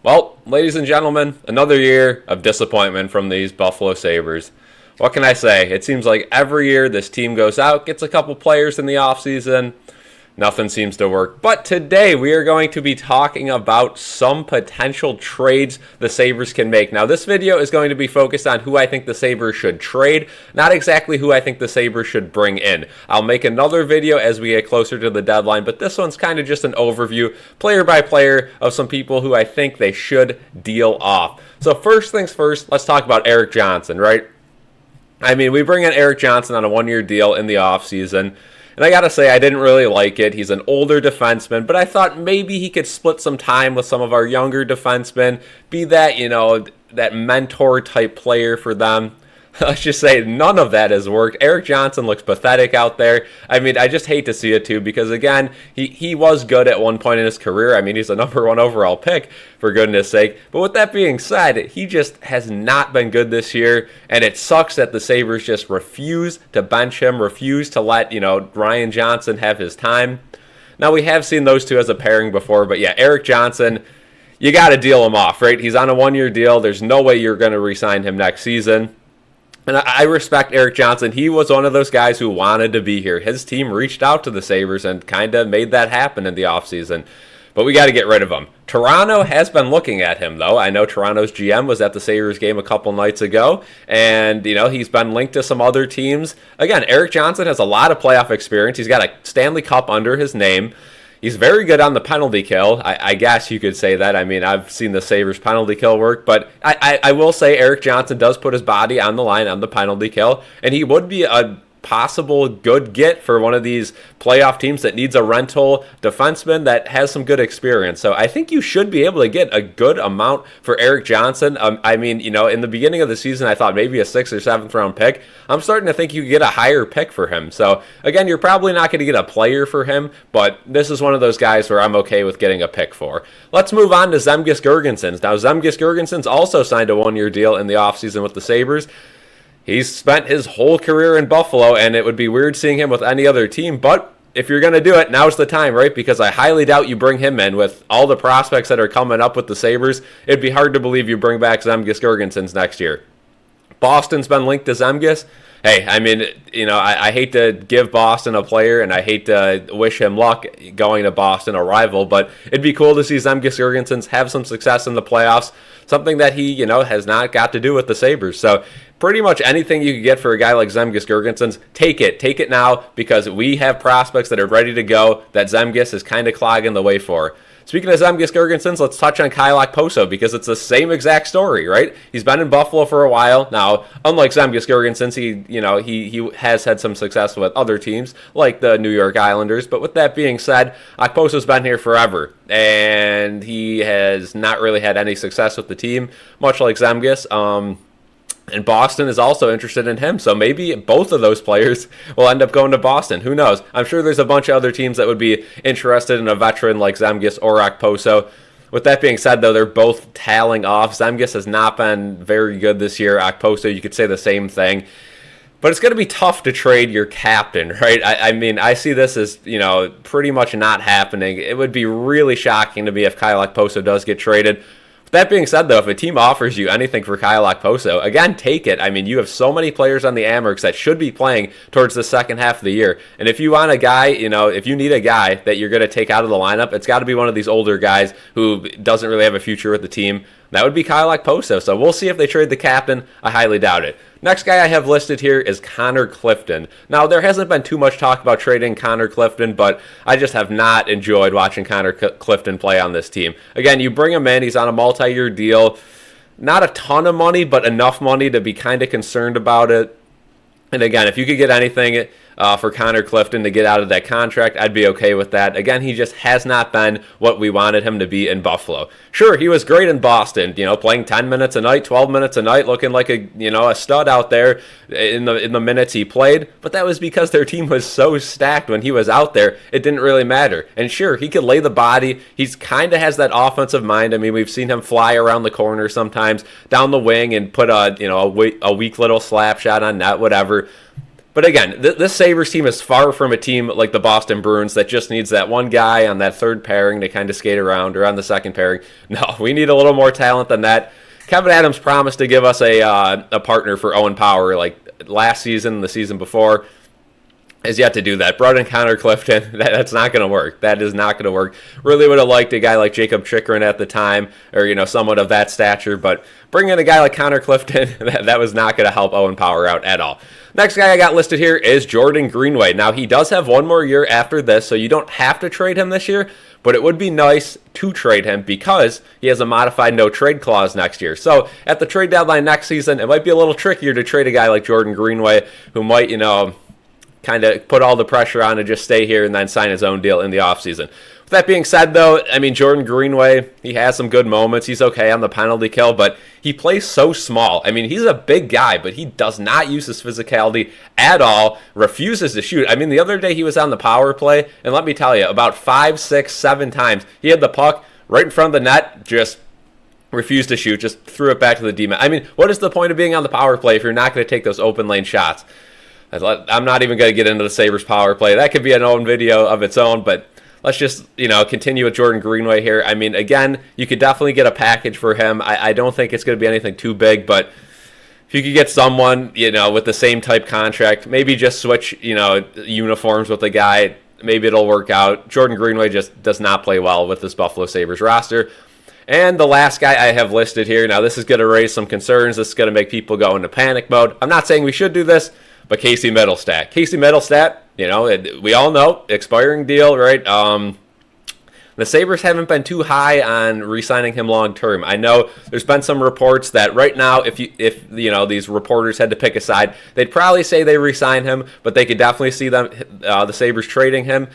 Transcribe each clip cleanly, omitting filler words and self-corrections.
Well, ladies and gentlemen, another year of disappointment from these Buffalo Sabres. What can I say? It seems like every year this team goes out, gets a couple players in the offseason, nothing seems to work. But today we are going to be talking about some potential trades the Sabres can make. Now, this video is going to be focused on who I think the Sabres should trade, not exactly who I think the Sabres should bring in. I'll make another video as we get closer to the deadline, but this one's kind of just an overview, player by player, of some people who I think they should deal off. So first things first, let's talk about Erik Johnson, right? I mean, we bring in Erik Johnson on a one-year deal in the offseason. And I gotta say, I didn't really like it. He's an older defenseman, but I thought maybe he could split some time with some of our younger defensemen, be that, that mentor type player for them. Let's just say none of that has worked. Erik Johnson looks pathetic out there. I mean, I just hate to see it too because, again, he was good at one point in his career. I mean, he's a number one overall pick, for goodness sake. But with that being said, he just has not been good this year, and it sucks that the Sabres just refuse to bench him, refuse to let, Ryan Johnson have his time. Now, we have seen those two as a pairing before, but yeah, Erik Johnson, you got to deal him off, right? He's on a one-year deal. There's no way you're going to re-sign him next season. And I respect Erik Johnson. He was one of those guys who wanted to be here. His team reached out to the Sabres and kind of made that happen in the offseason. But we got to get rid of him. Toronto has been looking at him, though. I know Toronto's GM was at the Sabres game a couple nights ago, and, he's been linked to some other teams. Again, Erik Johnson has a lot of playoff experience. He's got a Stanley Cup under his name. He's very good on the penalty kill. I guess you could say that. I mean, I've seen the Sabres penalty kill work, but I will say Erik Johnson does put his body on the line on the penalty kill, and he would be a possible good get for one of these playoff teams that needs a rental defenseman that has some good experience. So I think you should be able to get a good amount for Erik Johnson. I mean, in the beginning of the season, I thought maybe a 6th or 7th round pick. I'm starting to think you could get a higher pick for him. So again, you're probably not going to get a player for him, but this is one of those guys where I'm okay with getting a pick for. Let's move on to Zemgus Girgensons. Now, Zemgus Girgensons also signed a one-year deal in the offseason with the Sabres. He's spent his whole career in Buffalo, and it would be weird seeing him with any other team. But if you're going to do it, now's the time, right? Because I highly doubt you bring him in with all the prospects that are coming up with the Sabres. It'd be hard to believe you bring back Zemgus Girgensons next year. Boston's been linked to Zemgus. Hey, I mean, I hate to give Boston a player, and I hate to wish him luck going to Boston, a rival, but it'd be cool to see Zemgus Girgensons have some success in the playoffs, something that he, has not got to do with the Sabres. So pretty much anything you could get for a guy like Zemgus Girgensons, take it. Take it now because we have prospects that are ready to go that Zemgus is kind of clogging the way for. Speaking of Zemgus Girgensons, let's touch on Kyle Okposo because it's the same exact story, right? He's been in Buffalo for a while. Now, unlike Zemgus Girgensons, he has had some success with other teams like the New York Islanders. But with that being said, Okposo's been here forever, and he has not really had any success with the team, much like Zemgus. And Boston is also interested in him. So maybe both of those players will end up going to Boston. Who knows? I'm sure there's a bunch of other teams that would be interested in a veteran like Zemgus or Okposo. With that being said, though, they're both tailing off. Zemgus has not been very good this year. Okposo, you could say the same thing. But it's going to be tough to trade your captain, right? I mean, I see this as, pretty much not happening. It would be really shocking to me if Kyle Okposo does get traded. That being said, though, if a team offers you anything for Kyle Okposo, again, take it. I mean, you have so many players on the Amerks that should be playing towards the second half of the year. And if you want a guy, if you need a guy that you're going to take out of the lineup, it's got to be one of these older guys who doesn't really have a future with the team. That would be Kyle Okposo. So we'll see if they trade the captain. I highly doubt it. Next guy I have listed here is Conor Clifton. Now, there hasn't been too much talk about trading Conor Clifton, but I just have not enjoyed watching Conor Clifton play on this team. Again, you bring him in, he's on a multi-year deal. Not a ton of money, but enough money to be kind of concerned about it. And again, if you could get anything for Conor Clifton to get out of that contract, I'd be okay with that. Again, he just has not been what we wanted him to be in Buffalo. Sure, he was great in Boston, playing 10 minutes a night, 12 minutes a night, looking like a stud out there in the minutes he played, but that was because their team was so stacked when he was out there, it didn't really matter. And sure, he could lay the body. He's kind of has that offensive mind. I mean, we've seen him fly around the corner sometimes, down the wing, and put a weak little slap shot on net, whatever. But again, this Sabres team is far from a team like the Boston Bruins that just needs that one guy on that third pairing to kind of skate around, or on the second pairing. No, we need a little more talent than that. Kevin Adams promised to give us a partner for Owen Power like last season, the season before. Has yet to do that. Brought in Conor Clifton. That's not going to work. That is not going to work. Really would have liked a guy like Jacob Chikrin at the time, or someone of that stature. But bringing in a guy like Conor Clifton, that was not going to help Owen Power out at all. Next guy I got listed here is Jordan Greenway. Now, he does have one more year after this, so you don't have to trade him this year, but it would be nice to trade him because he has a modified no-trade clause next year. So at the trade deadline next season, it might be a little trickier to trade a guy like Jordan Greenway, who might, kind of put all the pressure on to just stay here and then sign his own deal in the offseason. With that being said, though, Jordan Greenway, he has some good moments. He's okay on the penalty kill, but he plays so small. He's a big guy, but he does not use his physicality at all, refuses to shoot. The other day he was on the power play, and let me tell you, about 5, 6, 7 times, he had the puck right in front of the net, just refused to shoot, just threw it back to the D-man. What is the point of being on the power play if you're not going to take those open lane shots? I'm not even going to get into the Sabres power play. That could be an own video of its own, but let's just, continue with Jordan Greenway here. Again, you could definitely get a package for him. I don't think it's going to be anything too big, but if you could get someone, with the same type contract, maybe just switch, uniforms with the guy, maybe it'll work out. Jordan Greenway just does not play well with this Buffalo Sabres roster. And the last guy I have listed here, now this is going to raise some concerns. This is going to make people go into panic mode. I'm not saying we should do this, but Casey Middlestat. Casey Middlestat, we all know, expiring deal, right? The Sabres haven't been too high on re-signing him long-term. I know there's been some reports that right now, if these reporters had to pick a side, they'd probably say they re-sign him, but they could definitely see the Sabres trading him.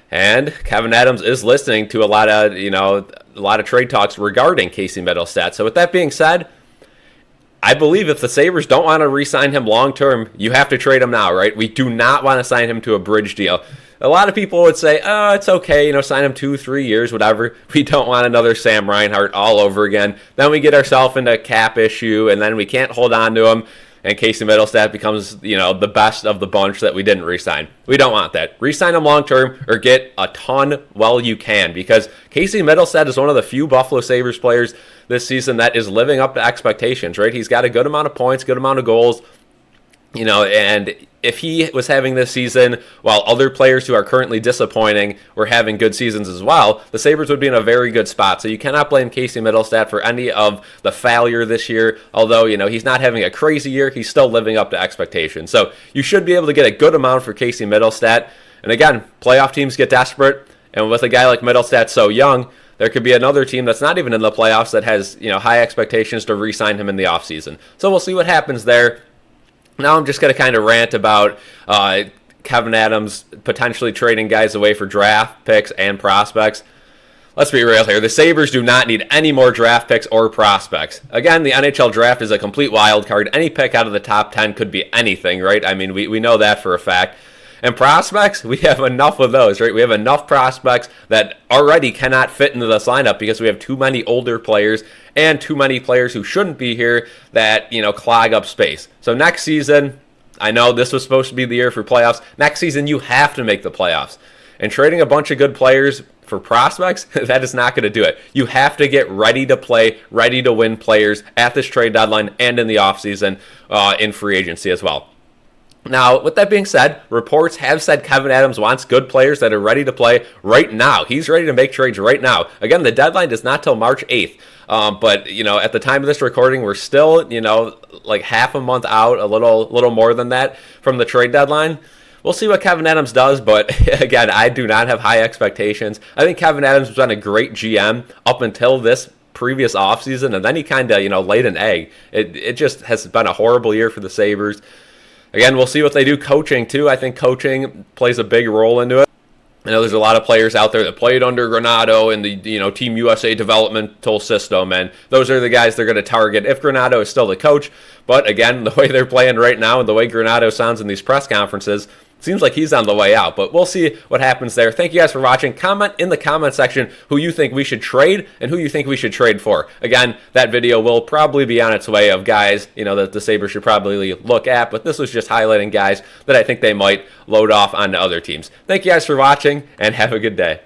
And Kevin Adams is listening to a lot of trade talks regarding Casey Middlestat. So with that being said, I believe if the Sabres don't want to re-sign him long-term, you have to trade him now, right? We do not want to sign him to a bridge deal. A lot of people would say, oh, it's okay, sign him 2-3 years, whatever. We don't want another Sam Reinhart all over again. Then we get ourselves into a cap issue, and then we can't hold on to him, and Casey Middlestat becomes, the best of the bunch that we didn't re-sign. We don't want that. Re-sign him long-term or get a ton while you can, because Casey Middlestat is one of the few Buffalo Sabres players this season that is living up to expectations, right? He's got a good amount of points, good amount of goals, and if he was having this season while other players who are currently disappointing were having good seasons as well, the Sabres would be in a very good spot. So you cannot blame Casey Middlestat for any of the failure this year. Although, he's not having a crazy year, he's still living up to expectations. So you should be able to get a good amount for Casey Middlestat. And again, playoff teams get desperate, and with a guy like Middlestat so young, there could be another team that's not even in the playoffs that has, high expectations to re-sign him in the offseason. So we'll see what happens there. Now I'm just going to kind of rant about Kevin Adams potentially trading guys away for draft picks and prospects. Let's be real here. The Sabres do not need any more draft picks or prospects. Again, the NHL draft is a complete wild card. Any pick out of the top 10 could be anything, right? We know that for a fact. And prospects, we have enough of those, right? We have enough prospects that already cannot fit into this lineup because we have too many older players and too many players who shouldn't be here that, clog up space. So next season, I know this was supposed to be the year for playoffs. Next season, you have to make the playoffs. And trading a bunch of good players for prospects, that is not going to do it. You have to get ready to play, ready to win players at this trade deadline and in the offseason in free agency as well. Now, with that being said, reports have said Kevin Adams wants good players that are ready to play right now. He's ready to make trades right now. Again, the deadline is not till March 8th. But, at the time of this recording, we're still, like half a month out, a little more than that from the trade deadline. We'll see what Kevin Adams does, but again, I do not have high expectations. I think Kevin Adams has been a great GM up until this previous offseason, and then he kind of, laid an egg. It just has been a horrible year for the Sabres. Again, we'll see what they do coaching, too. I think coaching plays a big role into it. I know there's a lot of players out there that played under Granato in the Team USA developmental system, and those are the guys they're going to target if Granato is still the coach. But again, the way they're playing right now and the way Granato sounds in these press conferences, Seems like he's on the way out, but we'll see what happens there. Thank you guys for watching. Comment in the comment section who you think we should trade and who you think we should trade for. Again, that video will probably be on its way of guys, that the Sabres should probably look at, but this was just highlighting guys that I think they might load off onto other teams. Thank you guys for watching, and have a good day.